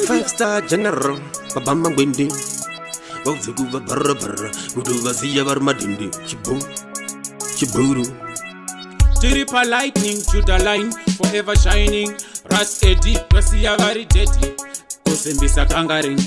Five-star general, Babama Windy. Ovuguva Barabara, Guduva Zia Barmadindi, Chibu, Chiburu. Tiripa lightning to the line, forever shining. Ras Eddie, Rasia very dirty. Kusembisa kangaring.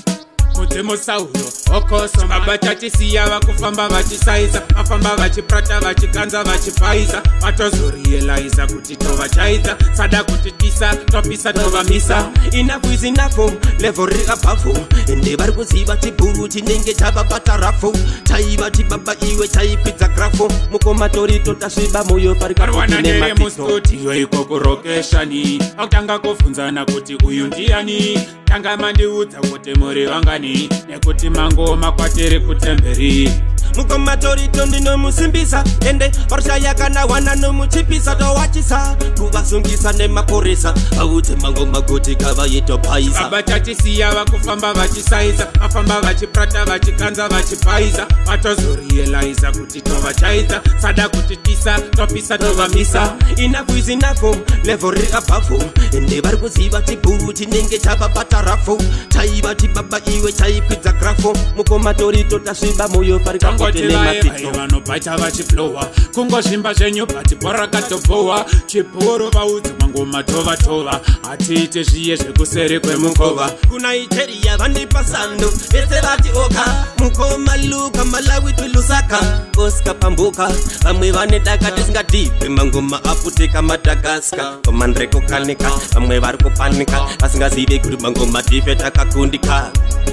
Mutemo sauro, okoso mabachati siya wakufamba vachisaiza. Mafamba vachiprata vachikanza vachipaiza. Vatozorielaiza kuti tova chaiza. Sada kuti tisa, topisa tova misa. Enough is enough, level above. Ende vari kuziva chiburu chinenge chavabata rafu. Chaiva chibaba iwe chaipidza grafo. Mukomatori totasviba moyo parikapoti nematito. Iyo ikokurokeshani. Akutanga kufunzana kuti uyu ndiani. Tanga mandiudza kuti muri vangani. Nekuti mangoma kwatiri kutemberi. Mukomatori ndinomusimbisa. Ende varishaya kana wana nomuchipisa towachisa. Kuvasungisa nemaporesa. Auti mangoma kuti kava yetopaisa. Abatachisiya vakufamba vachisaiza. Mafamba vachiprata vachikanza vachipaiza. Vatozorielaiza kuti tova chaiza. Sada kuti tisa, topisa tova misa. Enough is enough, level above. Ende vari kuziva chiburu chinenge chavabata rafu. Chaiva chibaba iwe chaipidza grafo. Mukomatori totasviba moyo parikapoti nematito. Vanobata vachiplowa. Kungozvimba zvenyu bati bhora katobowa. Chiporo vaudzi mangoma tova tova. Atiite zviye zvekuseri kwemukova. Kuna Nigeria vandipa sando. Vese vati oka. Mukoma luka Malawi tulusaka. Oscar pambuka. Vamwe vanedaka tisingadipe mangoma aputeka Madagascar. Komandreko kanika. Vamwe vari kupanika. Vasingazive kuti mangoma tife takakundika.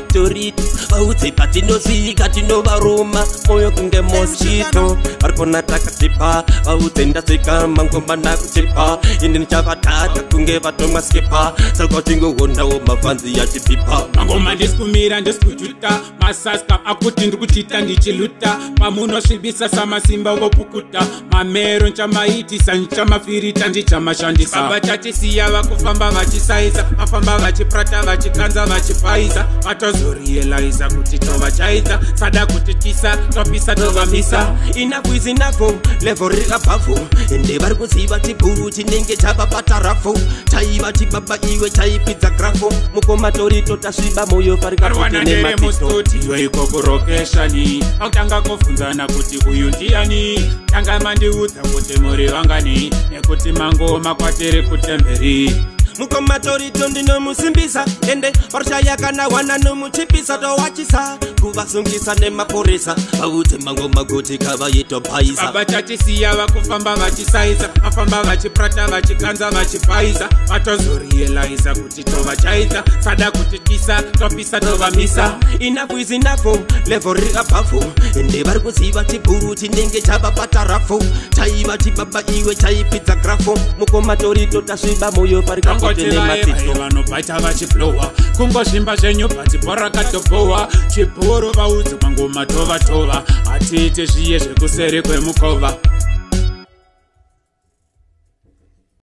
Torito vaudze patinosvika tinovaruma moyo kunge mosquito varikona takatipa vaudze ndasvika mangoma nakuchipa indi nichavadhata kunge vatomwa skipa saka tingohondawo mabvanzi yachipipa mangoma ndisikumira ndisikujuta masaska akuti ndikuchita ndichiluta pamunosvibisa samasimba vopukuta mamero nchamaitisa nchamafirita ndichamashandisa abatachisiya vakufamba vachisaiza mafamba vachiprata vachikanza vachipaiza vatozorielaiza kuti tova chaiza sada kuti tisa topisa tova misa. Enough is enough, level above. Ende vari kuziva chiburu chinenge chavabata rafu. Chaiva chibaba iwe chaipidza grafo. Mukomatori totasviba moyo parikapoti nematito. Iyo ikokurokeshani. Akutanga kufunzana kuti uyu ndiani. Tanga mandiudza kuti muri vangani. Nekuti mangoma kwatiri kutemberi. Mukomatori ndinomusimbisa. Ende varishaya kana wana nomuchipisa towachisa. Kuvasungisa nemaporesa. Vaudze mangoma kuti kava yetopaisa. Abatachisiya vakufamba vachisaiza. Mafamba vachiprata vachikanza vachipaiza. Vatozorielaiza kuti tova chaiza. Sada kuti tisa topisa tova misa. Enough is enough, level above. Ende vari kuziva chiburu chinenge chavabata rafu. Chaiva chibaba iwe chaipidza grafo. Mukomatori totasviba moyo parikapoti nematito. Vanobata vachiplowa. Kungozvimba zvenyu bati bhora katobowa. Chiporo vaudzi mangoma tova tova. Atiite zviye zvekuseri kwemukova.